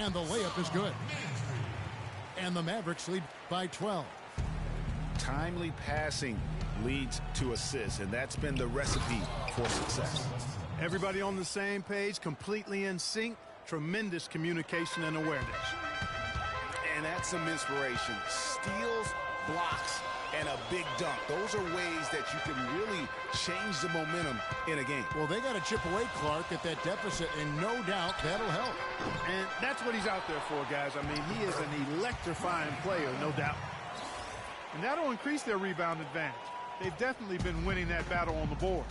And the layup is good. And the Mavericks lead by 12. Timely passing leads to assists, and that's been the recipe for success. Everybody on the same page, completely in sync, tremendous communication and awareness. And that's some inspiration. Steals, blocks, and a big dunk. Those are ways that you can really change the momentum in a game. Well, they got to chip away, Clark, at that deficit, and no doubt that'll help. And that's what he's out there for, guys. I mean, he is an electrifying player, no doubt. And that'll increase their rebound advantage. They've definitely been winning that battle on the boards.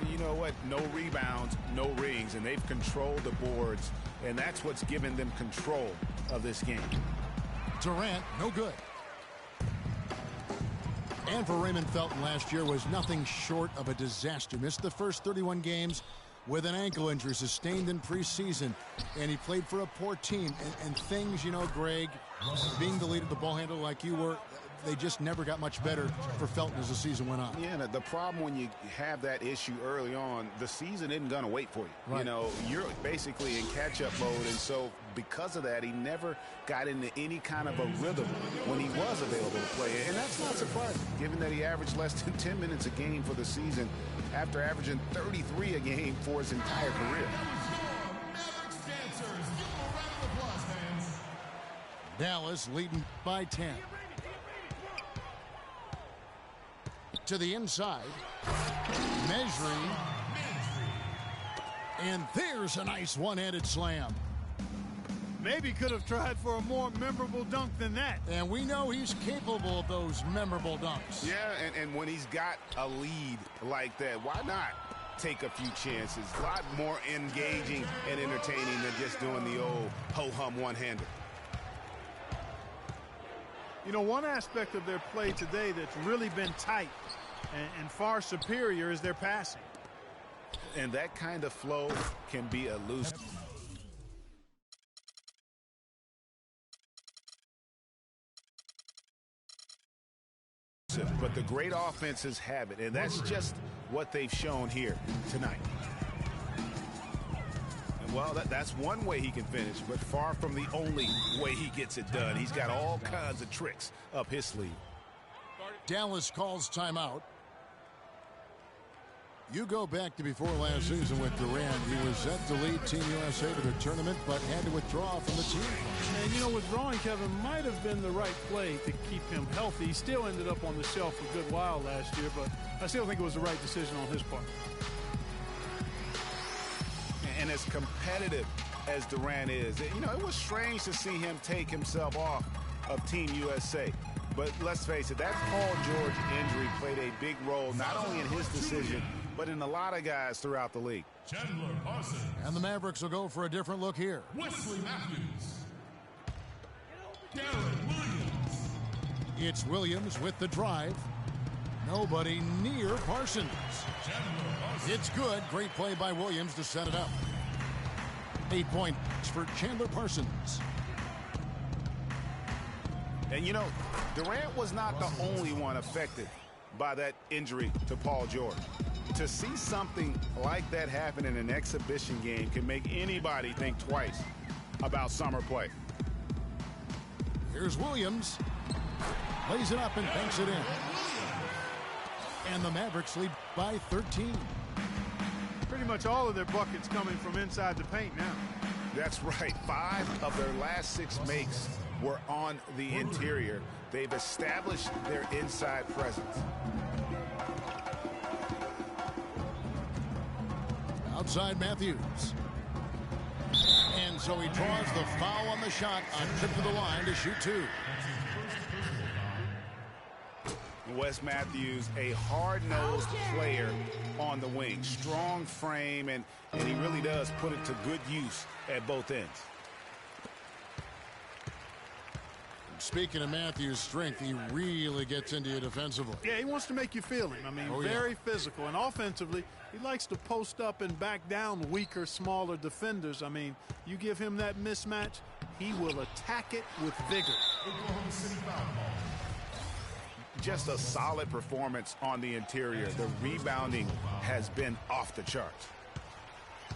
You know what? No rebounds, no rings, and they've controlled the boards, and that's what's given them control of this game. Durant, no good. And for Raymond Felton, last year was nothing short of a disaster. Missed the first 31 games with an ankle injury sustained in preseason, and he played for a poor team. And things, you know, Greg, being the leader, the ball handler like you were, they just never got much better for Felton as the season went on. Yeah, the problem when you have that issue early on, the season isn't going to wait for you. Right. You know, you're basically in catch-up mode, and so because of that, he never got into any kind of a rhythm when he was available to play. And that's not surprising, given that he averaged less than 10 minutes a game for the season after averaging 33 a game for his entire career. Dallas leading by 10. To the inside, measuring, and there's a nice one-handed slam. Maybe could have tried for a more memorable dunk than that. And we know he's capable of those memorable dunks. Yeah, and when he's got a lead like that, why not take a few chances? A lot more engaging and entertaining than just doing the old ho-hum one-hander. You know, one aspect of their play today that's really been tight and far superior is their passing. And that kind of flow can be elusive. But the great offenses have it, and that's just what they've shown here tonight. Well, that's one way he can finish, but far from the only way he gets it done. He's got all kinds of tricks up his sleeve. Dallas calls timeout. You go back to before last season with Durant. He was set to lead Team USA to the tournament, but had to withdraw from the team. And, you know, withdrawing, Kevin, might have been the right play to keep him healthy. He still ended up on the shelf a good while last year, but I still think it was the right decision on his part. And as competitive as Durant is, you know, it was strange to see him take himself off of Team USA. But let's face it, that Paul George injury played a big role, not only in his decision, but in a lot of guys throughout the league. Chandler Parsons. And the Mavericks will go for a different look here. Wesley Matthews. Darren Williams. It's Williams with the drive. Nobody near Parsons. Chandler Parsons. It's good. Great play by Williams to set it up. 8 points for Chandler Parsons. And, you know, Durant was not the only one affected by that injury to Paul George. To see something like that happen in an exhibition game can make anybody think twice about summer play. Here's Williams. Lays it up and banks it in. And the Mavericks lead by 13. Pretty much all of their buckets coming from inside the paint now. That's right. 5 of their last 6 makes were on the interior. They've established their inside presence. Outside Matthews. And so he draws the foul on the shot on trip to the line to shoot 2. Wes Matthews, a hard-nosed player on the wing. Strong frame, and he really does put it to good use at both ends. Speaking of Matthews' strength, he really gets into you defensively. Yeah, he wants to make you feel him. I mean, very physical. And offensively, he likes to post up and back down weaker, smaller defenders. I mean, you give him that mismatch, he will attack it with vigor. Oklahoma City foul ball. Just a solid performance on the interior. The rebounding has been off the charts.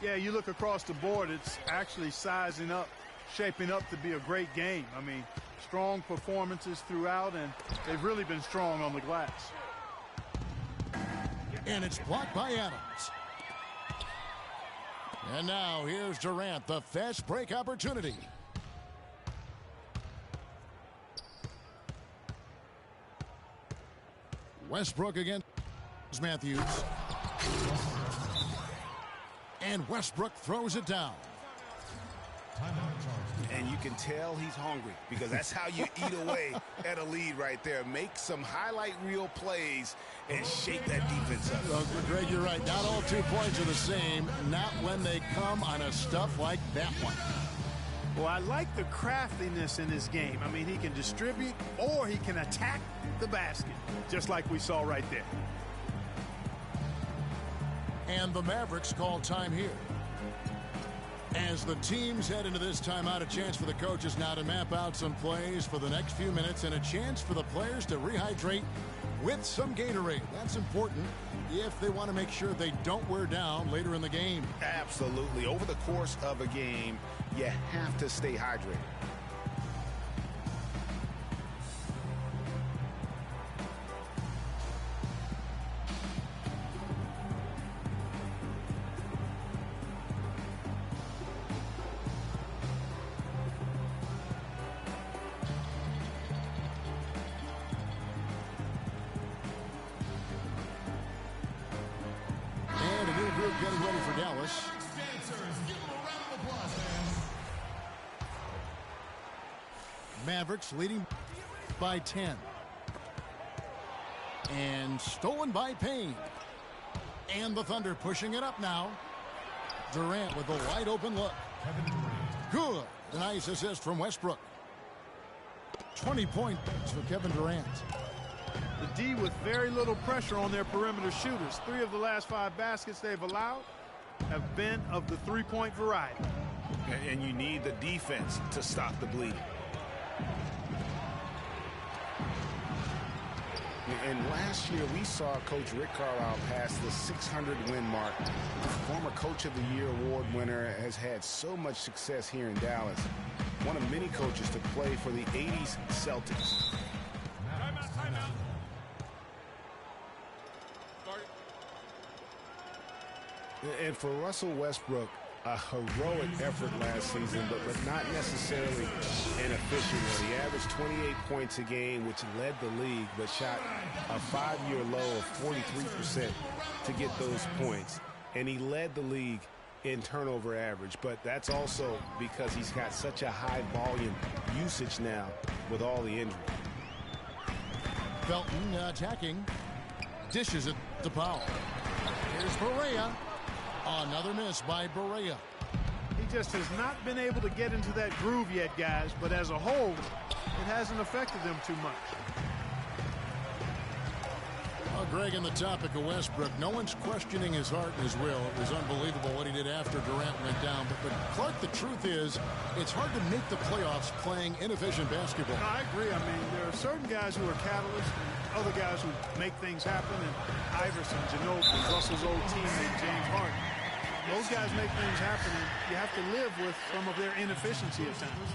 Yeah, you look across the board, it's actually sizing up shaping up to be a great game. I mean, strong performances throughout, and they've really been strong on the glass. And it's blocked by Adams. And now here's Durant, the fast break opportunity. Westbrook against Matthews. And Westbrook throws it down. And you can tell he's hungry, because that's how you eat away at a lead right there. Make some highlight reel plays and shake that defense up. Well, Greg, you're right. Not all 2 points are the same. Not when they come on a stuff like that one. Well, I like the craftiness in his game. I mean, he can distribute or he can attack the basket, just like we saw right there. And the Mavericks call time here. As the teams head into this timeout, a chance for the coaches now to map out some plays for the next few minutes and a chance for the players to rehydrate with some Gatorade. That's important if they want to make sure they don't wear down later in the game. Absolutely. Over the course of a game, you have to stay hydrated. Getting ready for Dallas. Mavericks leading by 10. And stolen by Payne. And the Thunder pushing it up now. Durant with a wide open look. Good. A nice assist from Westbrook. 20 points for Kevin Durant. The D with very little pressure on their perimeter shooters. 3 of the last 5 baskets they've allowed have been of the three-point variety. And you need the defense to stop the bleeding. And last year we saw Coach Rick Carlisle pass the 600-win mark. Former Coach of the Year award winner, has had so much success here in Dallas. One of many coaches to play for the 80s Celtics. And for Russell Westbrook, a heroic effort last season, but not necessarily an efficient one. He averaged 28 points a game, which led the league, but shot a 5-year low of 43% to get those points. And he led the league in turnover average, but that's also because he's got such a high volume usage now with all the injury. Felton attacking. Dishes it to Powell. Here's Barea. Another miss by Barea. He just has not been able to get into that groove yet, guys, but as a whole, it hasn't affected them too much. Well, Greg, on the topic of Westbrook, no one's questioning his heart and his will. It was unbelievable what he did after Durant went down. But Clark, the truth is, it's hard to make the playoffs playing inefficient basketball. No, I agree. I mean, there are certain guys who are catalysts and other guys who make things happen. And Iverson, Ginobili, Russell's old teammate, James Harden. Those guys make things happen, and you have to live with some of their inefficiency at times.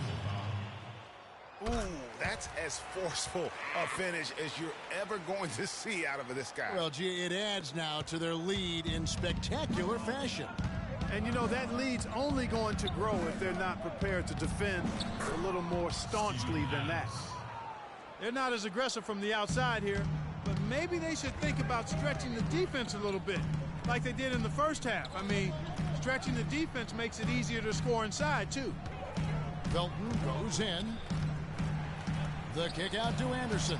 Ooh, that's as forceful a finish as you're ever going to see out of this guy. Well, gee, it adds now to their lead in spectacular fashion. And, you know, that lead's only going to grow if they're not prepared to defend a little more staunchly than that. They're not as aggressive from the outside here, but maybe they should think about stretching the defense a little bit, like they did in the first half. I mean, stretching the defense makes it easier to score inside, too. Felton goes in. The kick out to Anderson.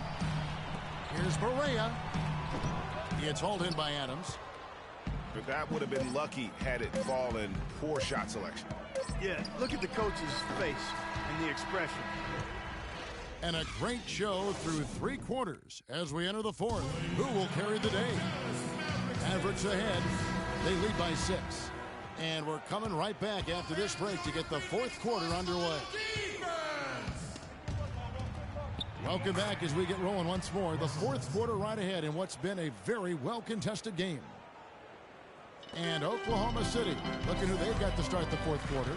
Here's Barea. It's hauled in by Adams. But that would have been lucky had it fallen. Poor shot selection. Yeah, look at the coach's face and the expression. And a great show through 3 quarters as we enter the 4th. Who will carry the day? Mavericks ahead. They lead by 6. And we're coming right back after this break to get the 4th quarter underway. Welcome back as we get rolling once more. The 4th quarter right ahead in what's been a very well-contested game. And Oklahoma City, looking who they've got to start the 4th quarter.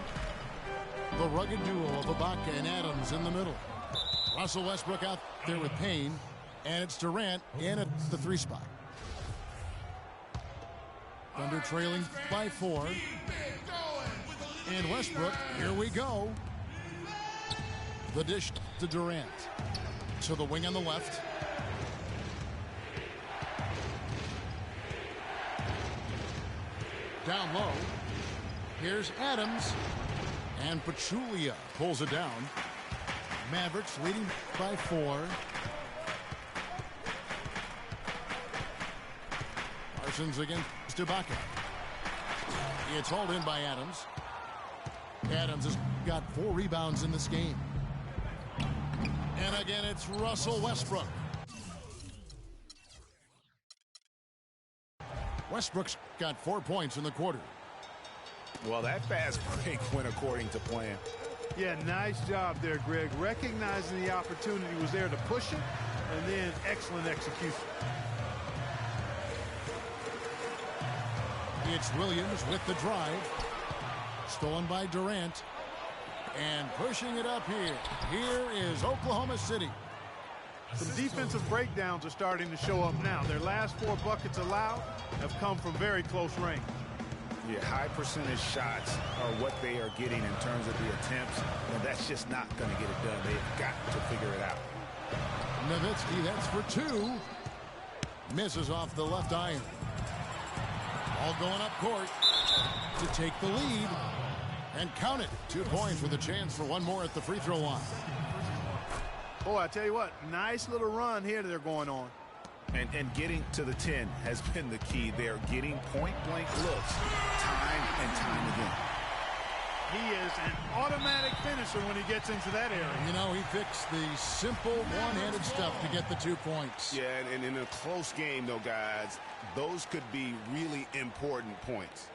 The rugged duo of Ibaka and Adams in the middle. Russell Westbrook out there with Payne. And it's Durant in at the 3 spot. Thunder trailing by 4. And Westbrook, here we go. The dish to Durant. To the wing on the left. Down low. Here's Adams. And Pachulia pulls it down. Mavericks leading by 4. Parsons against Ibaka. It's hauled in by Adams. Adams has got 4 rebounds in this game. And again, it's Russell Westbrook. Westbrook's got 4 points in the quarter. Well, that fast break went according to plan. Yeah, nice job there, Greg. Recognizing the opportunity was there to push it, and then excellent execution. It's Williams with the drive. Stolen by Durant. And pushing it up here. Here is Oklahoma City. Some defensive breakdowns are starting to show up now. Their last 4 buckets allowed have come from very close range. Yeah, high percentage shots are what they are getting in terms of the attempts, and that's just not going to get it done. They've got to figure it out. Nowitzki, that's for 2. Misses off the left iron. All going up court to take the lead. And count it. 2 points with a chance for 1 more at the free throw line. Boy, I tell you what, nice little run here they're going on. And getting to the 10 has been the key. They're getting point-blank looks time and time again. He is an automatic finisher when he gets into that area. You know, he picks the simple one-handed stuff to get the 2 points. Yeah, and in a close game, though, guys, those could be really important points.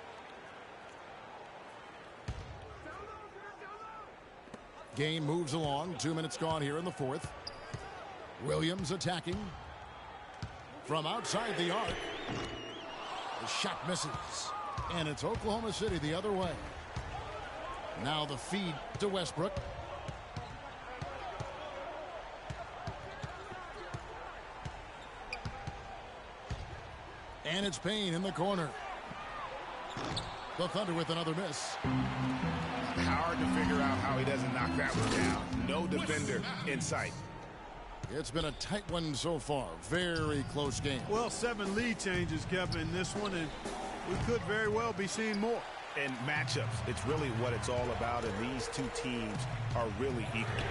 Game moves along. 2 minutes gone here in the 4th. Williams attacking. From outside the arc. The shot misses. And it's Oklahoma City the other way. Now the feed to Westbrook. And it's Payne in the corner. The Thunder with another miss. Hard to figure out how he doesn't knock that one down. No defender in sight. It's been a tight one so far. Very close game. Well, 7 lead changes, Kevin, in this one, and we could very well be seeing more. And matchups, it's really what it's all about, and these 2 teams are really equal.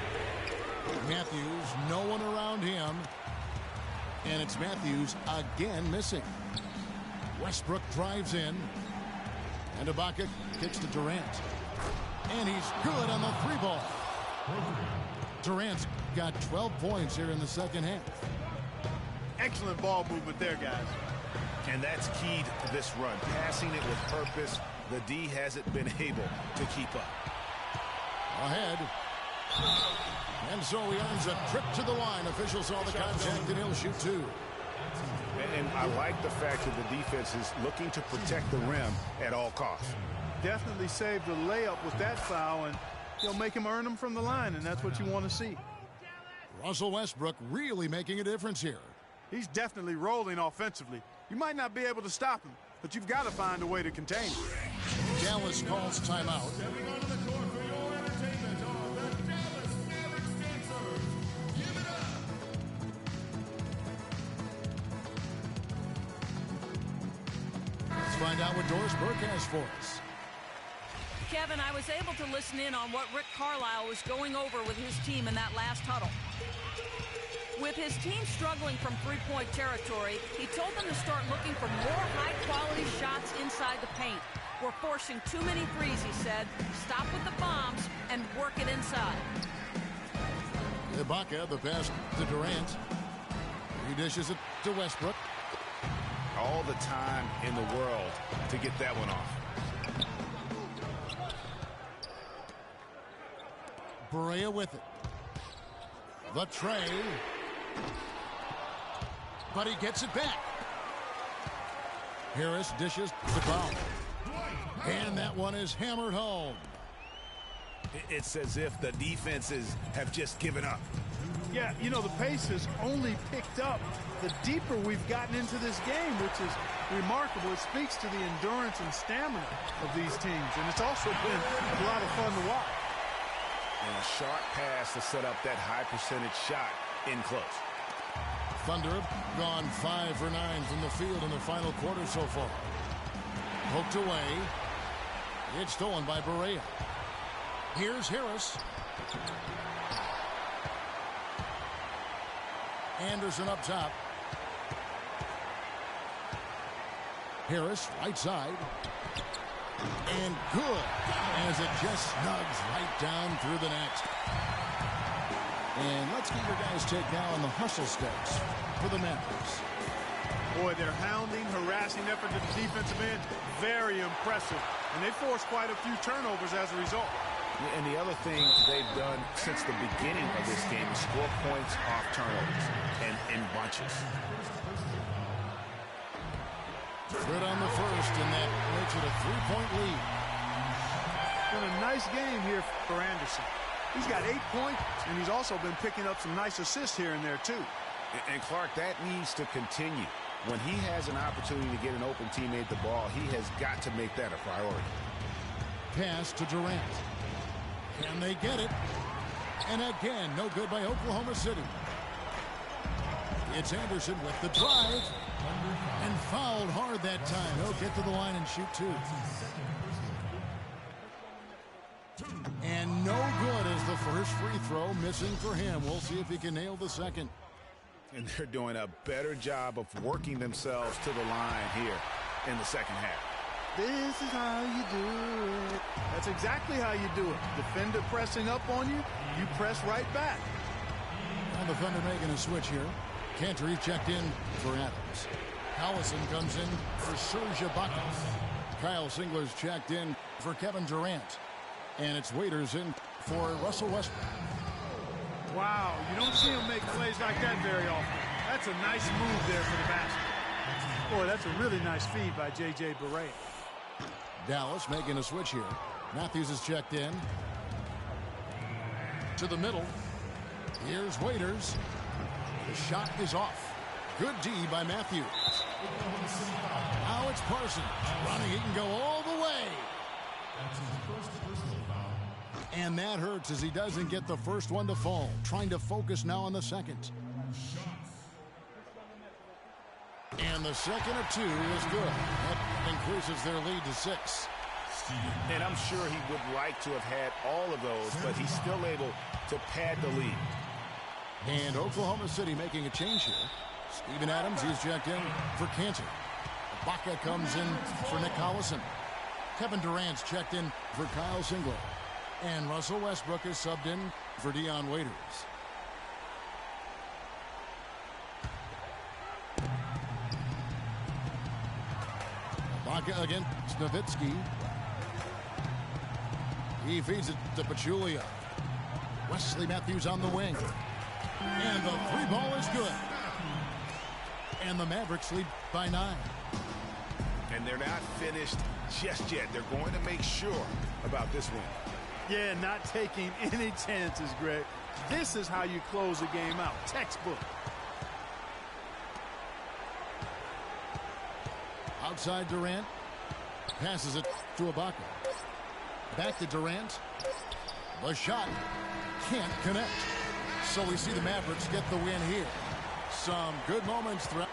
Matthews, no one around him. And it's Matthews again missing. Westbrook drives in. And Ibaka kicks to Durant. And he's good on the 3 ball. Durant's got 12 points here in the second half. Excellent ball movement there, guys. And that's key to this run. Passing it with purpose. The D hasn't been able to keep up. Ahead. And so he earns a trip to the line. Officials saw the contact and he'll shoot 2. And I like the fact that the defense is looking to protect the rim at all costs. Definitely saved the layup with that foul, and he'll make him earn them from the line, and that's what you want to see. Russell Westbrook really making a difference here. He's definitely rolling offensively. You might not be able to stop him, but you've got to find a way to contain him. Dallas calls timeout. Stepping onto the court for your entertainment are the Dallas Mavericks dancers. Give it up. Let's find out what Doris Burke has for us. Kevin, I was able to listen in on what Rick Carlisle was going over with his team in that last huddle. With his team struggling from three-point territory, he told them to start looking for more high-quality shots inside the paint. We're forcing too many threes, he said. Stop with the bombs and work it inside. Ibaka, the pass to Durant. He dishes it to Westbrook. All the time in the world to get that one off. Barea with it. The tray. But he gets it back. Harris dishes to Brown. And that one is hammered home. It's as if the defenses have just given up. Yeah, you know, the pace has only picked up the deeper we've gotten into this game, which is remarkable. It speaks to the endurance and stamina of these teams, and it's also been a lot of fun to watch. And a sharp pass to set up that high percentage shot in close. Thunder have gone 5 for 9 from the field in the final quarter so far. Poked away. It's stolen by Barea. Here's Harris. Anderson up top. Harris, right side. And good, as it just snugs right down through the net. And let's get your guys' take now on the hustle steps for the Mavericks. Boy, their hounding, harassing effort to the defensive end, very impressive. And they forced quite a few turnovers as a result. And the other thing they've done since the beginning of this game is score points off turnovers and in bunches. Good on the first, and that makes it a 3-point lead. Been a nice game here for Anderson. He's got 8 points, and he's also been picking up some nice assists here and there, too. And Clark, that needs to continue. When he has an opportunity to get an open teammate the ball, he has got to make that a priority. Pass to Durant. Can they get it? And again, no good by Oklahoma City. It's Anderson with the drive. And fouled hard that time. He'll get to the line and shoot 2. And no good as the first free throw missing for him. We'll see if he can nail the second. And they're doing a better job of working themselves to the line here in the second half. This is how you do it. That's exactly how you do it. Defender pressing up on you, you press right back. And the Thunder making a switch here. Cantor checked in for Adams. Allison comes in for Serge Ibaka. Kyle Singler's checked in for Kevin Durant. And it's Waiters in for Russell Westbrook. Wow, you don't see him make plays like that very often. That's a nice move there for the basket. Boy, that's a really nice feed by J.J. Barea. Dallas making a switch here. Matthews is checked in. To the middle. Here's Waiters. The shot is off. Good D by Matthews. Now it's Parsons. Running, he can go all the way. And that hurts as he doesn't get the first one to fall. Trying to focus now on the second. And the second of 2 is good. That increases their lead to 6. And I'm sure he would like to have had all of those, but he's still able to pad the lead. And Oklahoma City making a change here. Steven Adams, he's checked in for Cantor. Ibaka comes in for Nick Collison. Kevin Durant's checked in for Kyle Singler. And Russell Westbrook is subbed in for Dion Waiters. Ibaka against Nowitzki. He feeds it to Pachulia. Wesley Matthews on the wing. And the 3-ball is good. And the Mavericks lead by 9. And they're not finished just yet. They're going to make sure about this win. Yeah, not taking any chances, Greg. This is how you close a game out. Textbook. Outside Durant. Passes it to Ibaka. Back to Durant. The shot can't connect. So we see the Mavericks get the win here. Some good moments throughout.